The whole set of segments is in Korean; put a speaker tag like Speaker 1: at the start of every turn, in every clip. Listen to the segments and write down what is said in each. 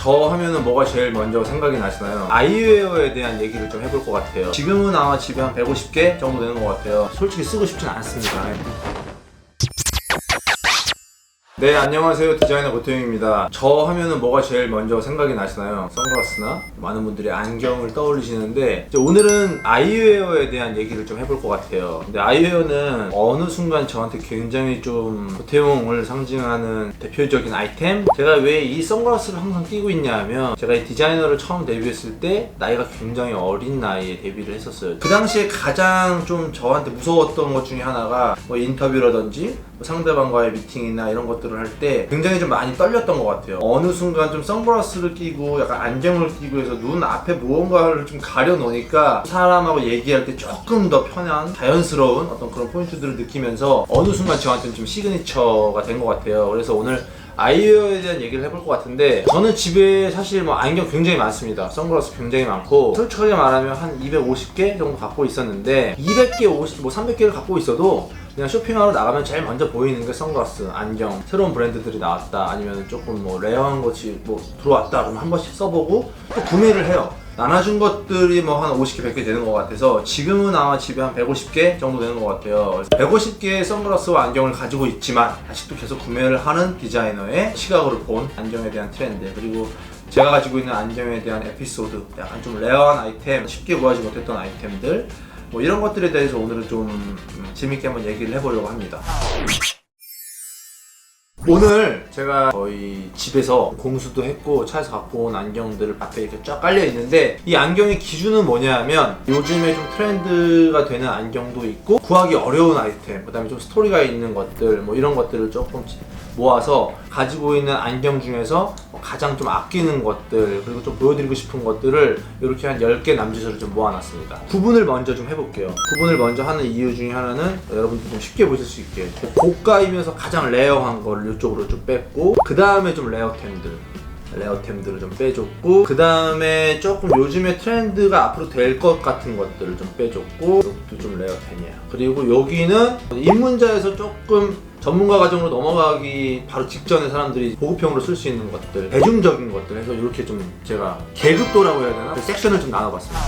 Speaker 1: 저 하면은 뭐가 제일 먼저 생각이 나시나요? 아이웨어에 대한 얘기를 좀 해볼 것 같아요. 지금은 아마 집에 한 150개 정도 되는 것 같아요. 솔직히 쓰고 싶진 않습니다. 네, 안녕하세요. 디자이너 고태웅입니다. 저 하면은 뭐가 제일 먼저 생각이 나시나요? 선글라스나 많은 분들이 안경을 떠올리시는데 이제 오늘은 아이웨어에 대한 얘기를 좀 해볼 것 같아요. 근데 아이웨어는 어느 순간 저한테 굉장히 좀 고태웅을 상징하는 대표적인 아이템? 제가 왜 이 선글라스를 항상 끼고 있냐 하면 제가 이 디자이너를 처음 데뷔했을 때 나이가 굉장히 어린 나이에 데뷔를 했었어요. 그 당시에 가장 좀 저한테 무서웠던 것 중에 하나가 뭐 인터뷰라든지 뭐 상대방과의 미팅이나 이런 것들을 할 때 굉장히 좀 많이 떨렸던 것 같아요. 어느 순간 좀 선글라스를 끼고 약간 안경을 끼고 해서 눈 앞에 무언가를 좀 가려 놓으니까 사람하고 얘기할 때 조금 더 편한 자연스러운 어떤 그런 포인트들을 느끼면서 어느 순간 저한테는 좀 시그니처가 된 것 같아요. 그래서 오늘 아이웨어에 대한 얘기를 해볼 것 같은데 저는 집에 사실 뭐 안경 굉장히 많습니다. 선글라스 굉장히 많고 솔직하게 말하면 한 250개 정도 갖고 있었는데 200개, 50, 뭐 300개를 갖고 있어도 그냥 쇼핑하러 나가면 제일 먼저 보이는 게 선글라스, 안경, 새로운 브랜드들이 나왔다 아니면 조금 뭐 레어한 것이 뭐 들어왔다 그러면 한 번씩 써보고 또 구매를 해요. 나눠준 것들이 뭐 한 50개, 100개 되는 것 같아서 지금은 아마 집에 한 150개 정도 되는 것 같아요. 150개의 선글라스와 안경을 가지고 있지만 아직도 계속 구매를 하는 디자이너의 시각으로 본 안경에 대한 트렌드, 그리고 제가 가지고 있는 안경에 대한 에피소드, 약간 좀 레어한 아이템, 쉽게 구하지 못했던 아이템들, 뭐 이런 것들에 대해서 오늘은 좀 재밌게 한번 얘기를 해보려고 합니다. 오늘 제가 거의 집에서 공수도 했고 차에서 갖고 온 안경들을 앞에 이렇게 쫙 깔려 있는데 이 안경의 기준은 뭐냐면 요즘에 좀 트렌드가 되는 안경도 있고 구하기 어려운 아이템, 그 다음에 좀 스토리가 있는 것들, 뭐 이런 것들을 조금 모아서 가지고 있는 안경 중에서 가장 좀 아끼는 것들, 그리고 좀 보여드리고 싶은 것들을 이렇게 한 10개 남짓으로 좀 모아놨습니다. 구분을 먼저 좀 해볼게요. 구분을 먼저 하는 이유 중에 하나는 여러분들 좀 쉽게 보실 수 있게 고가이면서 가장 레어한 거를 이쪽으로 좀 뺐고, 그 다음에 좀 레어템들을 좀 빼줬고, 그 다음에 조금 요즘에 트렌드가 앞으로 될 것 같은 것들을 좀 빼줬고, 이것도 좀 레어템이야. 그리고 여기는 입문자에서 조금 전문가 과정으로 넘어가기 바로 직전에 사람들이 보급형으로 쓸 수 있는 것들, 대중적인 것들 해서 이렇게 좀 제가 계급도라고 해야 되나? 그 섹션을 좀 나눠봤습니다.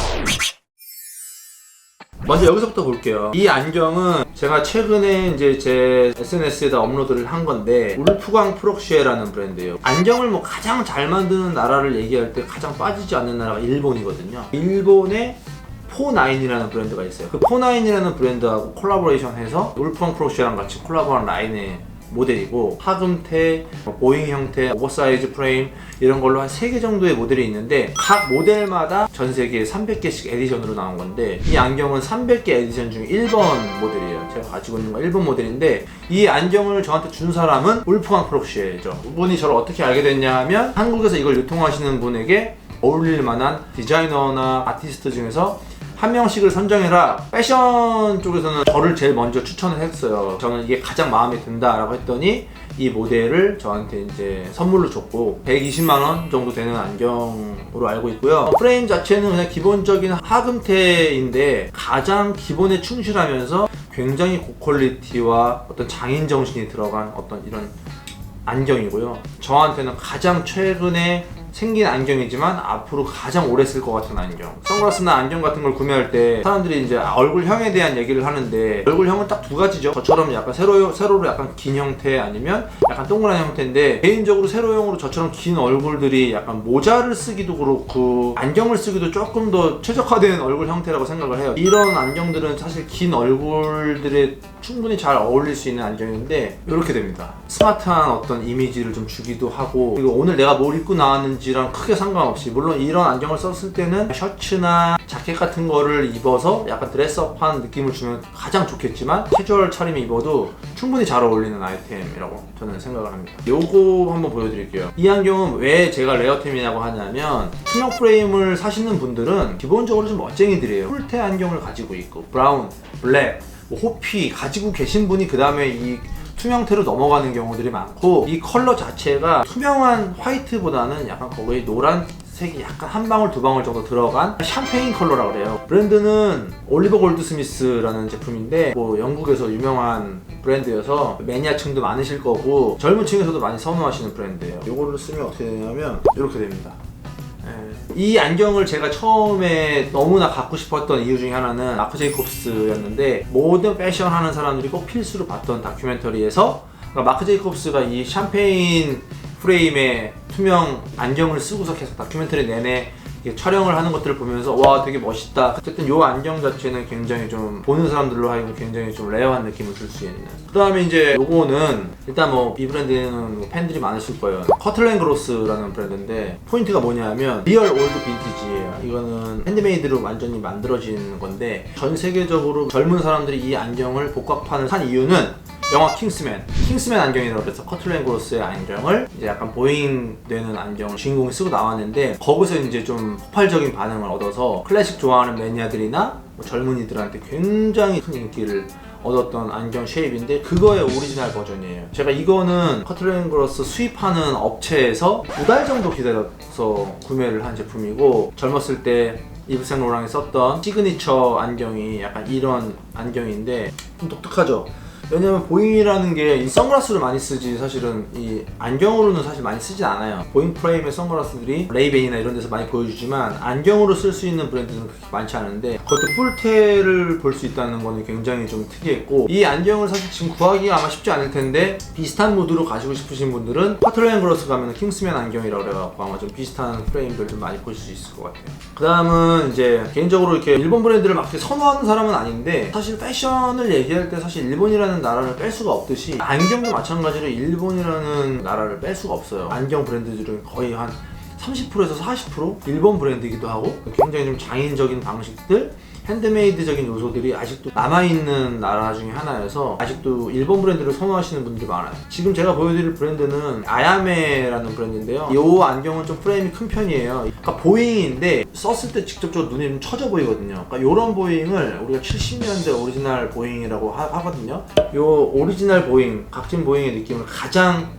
Speaker 1: 먼저 여기서부터 볼게요. 이 안경은 제가 최근에 이제 제 SNS에다 업로드를 한 건데 울프강 프록시에라는 브랜드예요. 안경을 뭐 가장 잘 만드는 나라를 얘기할 때 가장 빠지지 않는 나라가 일본이거든요. 일본의 포나인이라는 브랜드가 있어요. 그 포나인이라는 브랜드하고 콜라보레이션해서 울프강 프록시에랑 같이 콜라보한 라인의 모델이고, 하금테, 보잉 형태, 오버사이즈 프레임 이런 걸로 한 3개 정도의 모델이 있는데 각 모델마다 전 세계에 300개씩 에디션으로 나온 건데 이 안경은 300개 에디션 중 1번 모델이에요. 제가 가지고 있는 건 1번 모델인데 이 안경을 저한테 준 사람은 울프강 프록시에죠. 이분이 저를 어떻게 알게 됐냐 하면 한국에서 이걸 유통하시는 분에게 어울릴 만한 디자이너나 아티스트 중에서 한 명씩을 선정해라. 패션 쪽에서는 저를 제일 먼저 추천을 했어요. 저는 이게 가장 마음에 든다라고 했더니 이 모델을 저한테 이제 선물로 줬고 120만원 정도 되는 안경으로 알고 있고요. 프레임 자체는 그냥 기본적인 하금테인데 가장 기본에 충실하면서 굉장히 고퀄리티와 어떤 장인 정신이 들어간 어떤 이런 안경이고요. 저한테는 가장 최근에 생긴 안경이지만 앞으로 가장 오래 쓸 것 같은 안경. 선글라스나 안경 같은 걸 구매할 때 사람들이 이제 얼굴형에 대한 얘기를 하는데 얼굴형은 딱 두 가지죠. 저처럼 약간 세로로 약간 긴 형태 아니면 약간 동그란 형태인데 개인적으로 세로형으로 저처럼 긴 얼굴들이 약간 모자를 쓰기도 그렇고 안경을 쓰기도 조금 더 최적화된 얼굴 형태라고 생각을 해요. 이런 안경들은 사실 긴 얼굴들에 충분히 잘 어울릴 수 있는 안경인데 이렇게 됩니다. 스마트한 어떤 이미지를 좀 주기도 하고, 그리고 오늘 내가 뭘 입고 나왔는지랑 크게 상관없이, 물론 이런 안경을 썼을 때는 셔츠나 자켓 같은 거를 입어서 약간 드레스업한 느낌을 주면 가장 좋겠지만 캐주얼 차림에 입어도 충분히 잘 어울리는 아이템이라고 저는 생각을 합니다. 요거 한번 보여드릴게요. 이 안경은 왜 제가 레어템이냐고 하냐면 투명 프레임을 사시는 분들은 기본적으로 좀 멋쟁이들이에요. 풀테 안경을 가지고 있고 브라운, 블랙, 호피 가지고 계신 분이 그 다음에 이 투명태로 넘어가는 경우들이 많고, 이 컬러 자체가 투명한 화이트보다는 약간 거의 노란색이 약간 한 방울 두 방울 정도 들어간 샴페인 컬러라고 그래요. 브랜드는 올리버 골드스미스라는 제품인데 뭐 영국에서 유명한 브랜드여서 매니아층도 많으실 거고 젊은 층에서도 많이 선호하시는 브랜드예요. 이거를 쓰면 어떻게 되냐면 이렇게 됩니다. 이 안경을 제가 처음에 너무나 갖고 싶었던 이유 중에 하나는 마크 제이콥스였는데, 모든 패션 하는 사람들이 꼭 필수로 봤던 다큐멘터리에서 마크 제이콥스가 이 샴페인 프레임의 투명 안경을 쓰고서 계속 다큐멘터리 내내 촬영을 하는 것들을 보면서 와 되게 멋있다. 어쨌든 이 안경 자체는 굉장히 좀 보는 사람들로 하여금 굉장히 좀 레어한 느낌을 줄 수 있는. 그 다음에 이제 요거는 일단 뭐 이 브랜드는 뭐 팬들이 많으실 거예요. 커틀앤 그로스라는 브랜드인데 포인트가 뭐냐면 리얼 올드 빈티지예요. 이거는 핸드메이드로 완전히 만들어진 건데 전 세계적으로 젊은 사람들이 이 안경을 복각판을 산 이유는 영화 킹스맨 안경이라고 해서 커틀앤 그로스의 안경을 이제 약간 보잉 되는 안경을 주인공이 쓰고 나왔는데, 거기서 이제 좀 폭발적인 반응을 얻어서 클래식 좋아하는 매니아들이나 뭐 젊은이들한테 굉장히 큰 인기를 얻었던 안경 쉐입인데 그거의 오리지널 버전이에요. 제가 이거는 커틀앤 그로스 수입하는 업체에서 2달 정도 기다려서 구매를 한 제품이고, 젊었을 때 이브 생 로랑이 썼던 시그니처 안경이 약간 이런 안경인데 좀 독특하죠. 왜냐면 보잉이라는 게 이 선글라스를 많이 쓰지 사실은 이 안경으로는 사실 많이 쓰진 않아요. 보잉 프레임의 선글라스들이 레이벤이나 이런 데서 많이 보여주지만 안경으로 쓸 수 있는 브랜드는 그렇게 많지 않은데, 그것도 뿔테를 볼 수 있다는 거는 굉장히 좀 특이했고, 이 안경을 사실 지금 구하기가 아마 쉽지 않을 텐데 비슷한 무드로 가지고 싶으신 분들은 커틀앤 그로스 가면 킹스맨 안경이라고 그래갖고 아마 좀 비슷한 프레임들 좀 많이 보실 수 있을 것 같아요. 그 다음은 이제 개인적으로 이렇게 일본 브랜드를 막 이렇게 선호하는 사람은 아닌데, 사실 패션을 얘기할 때 사실 일본이라는 나라를 뺄 수가 없듯이 안경도 마찬가지로 일본이라는 나라를 뺄 수가 없어요. 안경 브랜드들은 거의 한 30%에서 40% 일본 브랜드이기도 하고, 굉장히 좀 장인적인 방식들, 핸드메이드적인 요소들이 아직도 남아있는 나라 중에 하나여서 아직도 일본 브랜드를 선호하시는 분들이 많아요. 지금 제가 보여드릴 브랜드는 아야메라는 브랜드인데요. 이 안경은 좀 프레임이 큰 편이에요. 그러니까 보잉인데 썼을 때 직접적으로 눈이 좀 처져 보이거든요. 그러니까 이런 보잉을 우리가 70년대 오리지널 보잉이라고 하거든요. 이 오리지널 보잉, 각진 보잉의 느낌을 가장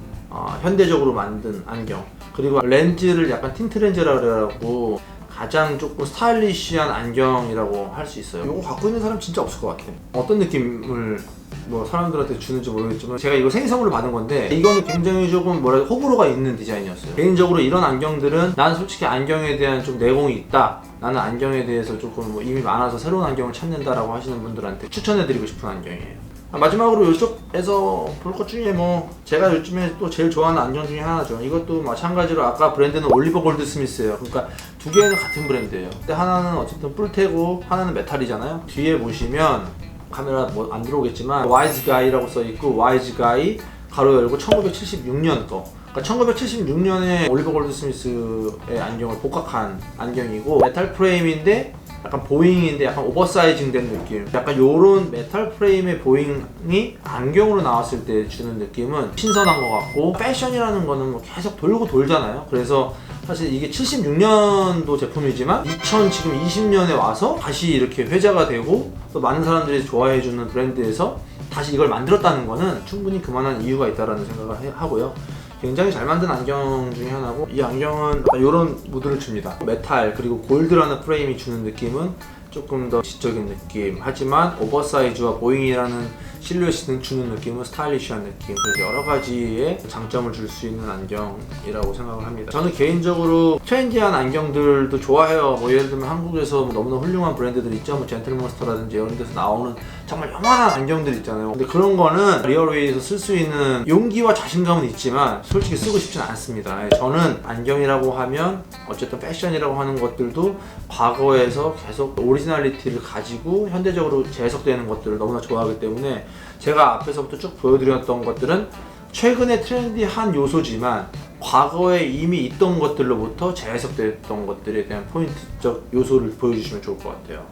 Speaker 1: 현대적으로 만든 안경, 그리고 렌즈를 약간 틴트 렌즈라고 그래갖고 가장 조금 스타일리시한 안경이라고 할 수 있어요. 이거 갖고 있는 사람 진짜 없을 것 같아요. 어떤 느낌을 뭐 사람들한테 주는지 모르겠지만 제가 이거 생선으로 받은 건데, 이거는 굉장히 조금 호불호가 있는 디자인이었어요. 개인적으로 이런 안경들은 난 솔직히 안경에 대한 좀 내공이 있다, 나는 안경에 대해서 조금 뭐 이미 많아서 새로운 안경을 찾는다라고 하시는 분들한테 추천해드리고 싶은 안경이에요. 마지막으로 이쪽에서 볼 것 중에 뭐 제가 요즘에 또 제일 좋아하는 안경 중에 하나죠. 이것도 마찬가지로 아까 브랜드는 올리버 골드스미스예요. 그러니까 두 개는 같은 브랜드예요. 근데 하나는 어쨌든 뿔테고 하나는 메탈이잖아요. 뒤에 보시면 카메라 뭐 안 들어오겠지만 와이즈 가이라고 써있고, 와이즈 가이 가로 열고 1976년 거. 그러니까 1976년에 올리버 골드스미스의 안경을 복각한 안경이고, 메탈 프레임인데 약간 보잉인데 약간 오버사이징 된 느낌, 약간 요런 메탈 프레임의 보잉이 안경으로 나왔을 때 주는 느낌은 신선한 것 같고, 패션이라는 거는 뭐 계속 돌고 돌잖아요. 그래서 사실 이게 76년도 제품이지만 2020년에 와서 다시 이렇게 회자가 되고 또 많은 사람들이 좋아해주는 브랜드에서 다시 이걸 만들었다는 거는 충분히 그만한 이유가 있다라는 생각을 하고요. 굉장히 잘 만든 안경 중에 하나고, 이 안경은 이런 무드를 줍니다. 메탈 그리고 골드라는 프레임이 주는 느낌은 조금 더 지적인 느낌, 하지만 오버사이즈와 보잉이라는 실루엣이 주는 느낌은 스타일리시한 느낌. 그래서 여러 가지의 장점을 줄 수 있는 안경이라고 생각을 합니다. 저는 개인적으로 트렌디한 안경들도 좋아해요. 뭐 예를 들면 한국에서 뭐 너무나 훌륭한 브랜드들 있죠. 뭐 젠틀몬스터라든지 이런 데서 나오는 정말 요만한 안경들 있잖아요. 근데 그런 거는 리얼웨이에서 쓸 수 있는 용기와 자신감은 있지만 솔직히 쓰고 싶진 않습니다. 저는 안경이라고 하면 어쨌든 패션이라고 하는 것들도 과거에서 계속 오리지널리티를 가지고 현대적으로 재해석되는 것들을 너무나 좋아하기 때문에, 제가 앞에서부터 쭉 보여드렸던 것들은 최근에 트렌디한 요소지만 과거에 이미 있던 것들로부터 재해석됐던 것들에 대한 포인트적 요소를 보여주시면 좋을 것 같아요.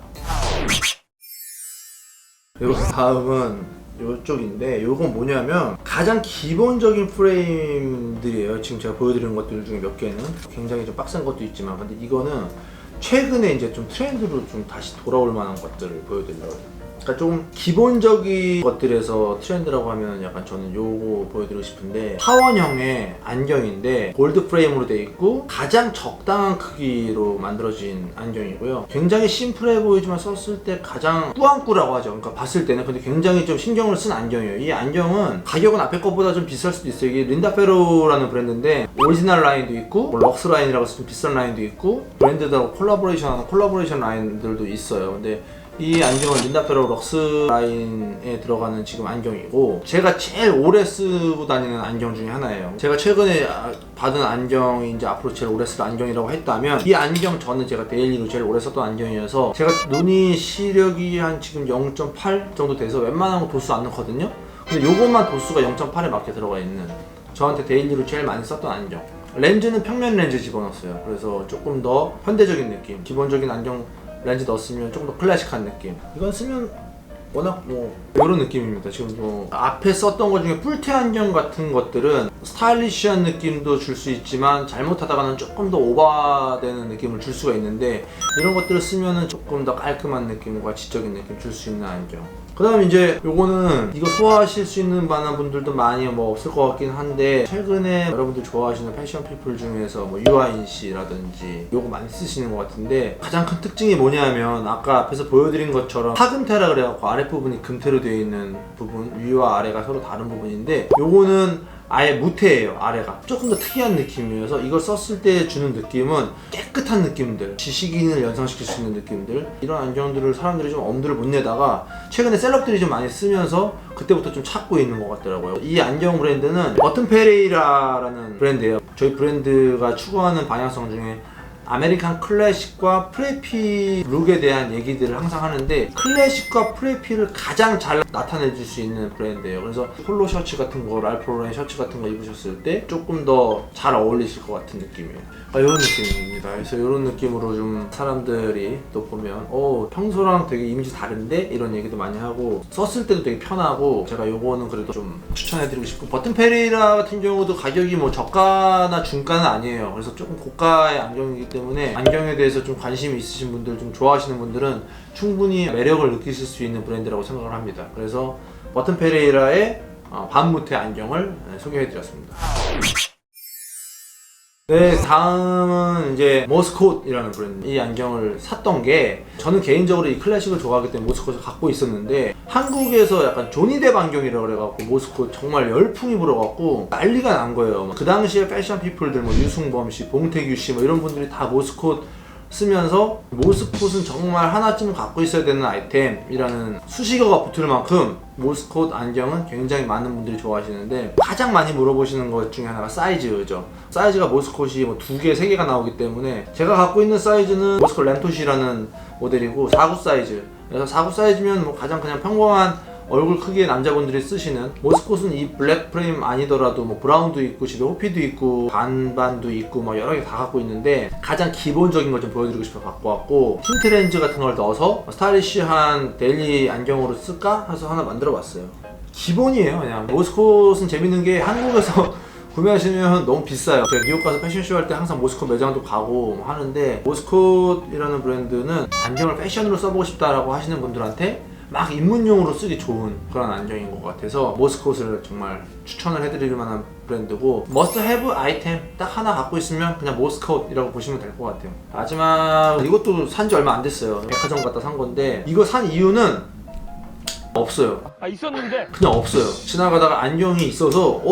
Speaker 1: 그리고 다음은 이쪽인데, 이건 뭐냐면 가장 기본적인 프레임들이에요. 지금 제가 보여드리는 것들 중에 몇 개는 굉장히 좀 빡센 것도 있지만, 근데 이거는 최근에 이제 좀 트렌드로 좀 다시 돌아올 만한 것들을 보여드리려고 해요. 그러니까 조금 기본적인 것들에서 트렌드라고 하면 약간 저는 요거 보여드리고 싶은데, 타원형의 안경인데 골드 프레임으로 되어 있고 가장 적당한 크기로 만들어진 안경이고요. 굉장히 심플해 보이지만 썼을 때 가장 꾸안꾸라고 하죠. 그러니까 봤을 때는. 근데 굉장히 좀 신경을 쓴 안경이에요. 이 안경은 가격은 앞에 것보다 좀 비쌀 수도 있어요. 이게 린다 페로라는 브랜드인데 오리지널 라인도 있고 뭐 럭스 라인이라고 해서 좀 비싼 라인도 있고 브랜드들하고 콜라보레이션하는 콜라보레이션 라인들도 있어요. 근데 이 안경은 린다 페로 럭스 라인에 들어가는 지금 안경이고, 제가 제일 오래 쓰고 다니는 안경 중에 하나예요. 제가 최근에 받은 안경이 이제 앞으로 제일 오래 쓸 안경이라고 했다면, 이 안경 저는 제가 데일리로 제일 오래 썼던 안경이어서, 제가 눈이 시력이 한 지금 0.8 정도 돼서 웬만한 거 도수 안 넣거든요. 근데 요것만 도수가 0.8에 맞게 들어가 있는, 저한테 데일리로 제일 많이 썼던 안경. 렌즈는 평면 렌즈 집어넣었어요. 그래서 조금 더 현대적인 느낌, 기본적인 안경 렌즈 넣었으면 조금 더 클래식한 느낌. 이건 쓰면 워낙 뭐 이런 느낌입니다. 지금 뭐 앞에 썼던 것 중에 뿔테 안경 같은 것들은 스타일리시한 느낌도 줄 수 있지만 잘못하다가는 조금 더 오버되는 느낌을 줄 수가 있는데, 이런 것들을 쓰면은 조금 더 깔끔한 느낌과 지적인 느낌 줄 수 있는 안경. 그 다음 이제 요거는 이거 소화하실 수 있는 만한 분들도 많이 뭐 없을 것 같긴 한데, 최근에 여러분들 좋아하시는 패션 피플 중에서 뭐 유아인 씨라든지 요거 많이 쓰시는 것 같은데, 가장 큰 특징이 뭐냐면 아까 앞에서 보여드린 것처럼 하금테라 그래갖고 아랫부분이 금테로 되어 있는 부분, 위와 아래가 서로 다른 부분인데, 요거는 아예 무테예요. 아래가 조금 더 특이한 느낌이어서 이걸 썼을 때 주는 느낌은 깨끗한 느낌들, 지식인을 연상시킬 수 있는 느낌들, 이런 안경들을 사람들이 좀 엄두를 못 내다가 최근에 셀럽들이 좀 많이 쓰면서 그때부터 좀 찾고 있는 것 같더라고요. 이 안경 브랜드는 버튼 페레이라라는 브랜드예요. 저희 브랜드가 추구하는 방향성 중에 아메리칸 클래식과 프레피 룩에 대한 얘기들을 항상 하는데, 클래식과 프레피를 가장 잘 나타내줄 수 있는 브랜드예요. 그래서 폴로 셔츠 같은 거, 랄프 로렌 셔츠 같은 거 입으셨을 때 조금 더 잘 어울리실 것 같은 느낌이에요. 이런 느낌입니다. 그래서 이런 느낌으로 좀 사람들이 또 보면 평소랑 되게 이미지 다른데? 이런 얘기도 많이 하고, 썼을 때도 되게 편하고, 제가 요거는 그래도 좀 추천해드리고 싶고, 버튼 페레이라 같은 경우도 가격이 뭐 저가나 중가는 아니에요. 그래서 조금 고가의 안경이기 때문에 안경에 대해서 좀 관심이 있으신 분들, 좀 좋아하시는 분들은 충분히 매력을 느끼실 수 있는 브랜드라고 생각을 합니다. 그래서 버튼 페레이라의 반무테 안경을 소개해드렸습니다. 네, 다음은 이제 모스콧이라는 브랜드. 이 안경을 샀던 게, 저는 개인적으로 이 클래식을 좋아하기 때문에 모스콧을 갖고 있었는데, 한국에서 약간 조니뎁 안경이라고 그래갖고 모스콧 정말 열풍이 불어갖고 난리가 난 거예요. 그 당시에 패션 피플들, 뭐 유승범 씨, 봉태규 씨, 뭐 이런 분들이 다 모스콧 쓰면서, 모스콧은 정말 하나쯤 갖고 있어야 되는 아이템이라는 수식어가 붙을 만큼 모스콧 안경은 굉장히 많은 분들이 좋아하시는데, 가장 많이 물어보시는 것 중에 하나가 사이즈죠. 사이즈가 모스콧이 뭐 2개, 3개가 나오기 때문에, 제가 갖고 있는 사이즈는 모스콧 램토시라는 모델이고 49 사이즈. 그래서 49 사이즈면 뭐 가장 그냥 평범한 얼굴 크기의 남자분들이 쓰시는, 모스콧은 이 블랙 프레임 아니더라도 뭐 브라운도 있고 집에 호피도 있고 반반도 있고 막 여러 개 다 갖고 있는데, 가장 기본적인 걸 좀 보여드리고 싶어서 갖고 왔고, 틴트 렌즈 같은 걸 넣어서 스타일리시한 데일리 안경으로 쓸까 해서 하나 만들어 봤어요. 기본이에요. 그냥 모스콧은 재밌는 게 한국에서 구매하시면 너무 비싸요. 제가 뉴욕 가서 패션쇼 할 때 항상 모스콧 매장도 가고 하는데, 모스콧이라는 브랜드는 안경을 패션으로 써보고 싶다라고 하시는 분들한테 막 입문용으로 쓰기 좋은 그런 안경인 것 같아서 모스콧을 정말 추천을 해드릴 만한 브랜드고, 머스트 해브 아이템 딱 하나 갖고 있으면 그냥 모스콧이라고 보시면 될 것 같아요. 마지막, 이것도 산지 얼마 안 됐어요. 백화점 갔다 산 건데, 이거 산 이유는 없어요.
Speaker 2: 있었는데
Speaker 1: 그냥 없어요. 지나가다가 안경이 있어서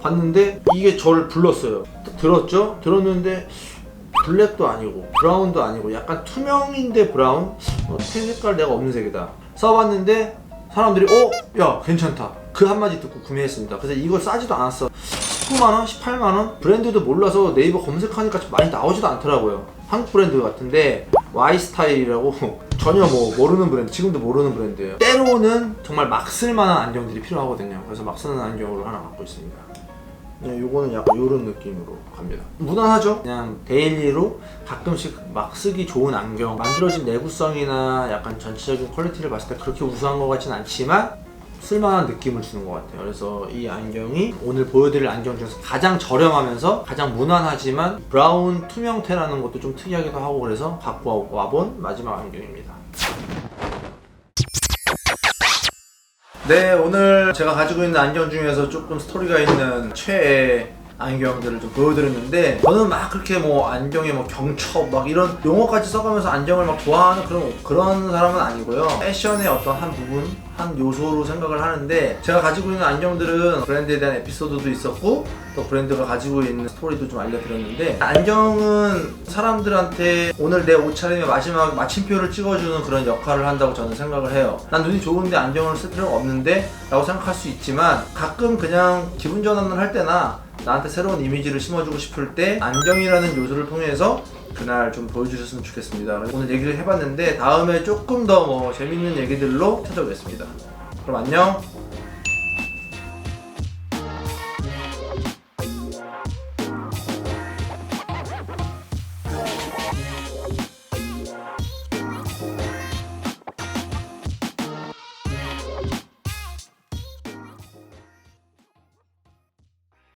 Speaker 1: 봤는데 이게 저를 불렀어요. 들었죠? 들었는데 블랙도 아니고 브라운도 아니고 약간 투명인데 브라운? 색깔 내가 없는 색이다. 써봤는데 사람들이 야 괜찮다, 그 한마디 듣고 구매했습니다. 그래서 이걸 싸지도 않았어. 19만원? 18만원? 브랜드도 몰라서 네이버 검색하니까 많이 나오지도 않더라고요. 한국 브랜드 같은데 Y스타일이라고 전혀 뭐 모르는 브랜드, 지금도 모르는 브랜드예요. 때로는 정말 막 쓸만한 안경들이 필요하거든요. 그래서 막 쓰는 안경으로 하나 갖고 있습니다. 네, 요거는 약간 요런 느낌으로 갑니다. 무난하죠? 그냥 데일리로 가끔씩 막 쓰기 좋은 안경, 만들어진 내구성이나 약간 전체적인 퀄리티를 봤을 때 그렇게 우수한 것 같진 않지만 쓸만한 느낌을 주는 것 같아요. 그래서 이 안경이 오늘 보여드릴 안경 중에서 가장 저렴하면서 가장 무난하지만 브라운 투명테라는 것도 좀 특이하기도 하고, 그래서 갖고 와본 마지막 안경입니다. 네, 오늘 제가 가지고 있는 안경 중에서 조금 스토리가 있는 최애 안경들을 좀 보여드렸는데, 저는 막 그렇게 뭐 안경에 뭐 경첩 막 이런 용어까지 써가면서 안경을 막 좋아하는 그런 사람은 아니고요. 패션의 어떤 한 부분, 한 요소로 생각을 하는데, 제가 가지고 있는 안경들은 브랜드에 대한 에피소드도 있었고 또 브랜드가 가지고 있는 스토리도 좀 알려드렸는데, 안경은 사람들한테 오늘 내 옷차림의 마지막 마침표를 찍어주는 그런 역할을 한다고 저는 생각을 해요. 난 눈이 좋은데 안경을 쓸 필요가 없는데 라고 생각할 수 있지만, 가끔 그냥 기분 전환을 할 때나 나한테 새로운 이미지를 심어주고 싶을 때 안경이라는 요소를 통해서 그날 좀 보여주셨으면 좋겠습니다. 오늘 얘기를 해봤는데, 다음에 조금 더 뭐 재밌는 얘기들로 찾아오겠습니다. 그럼 안녕.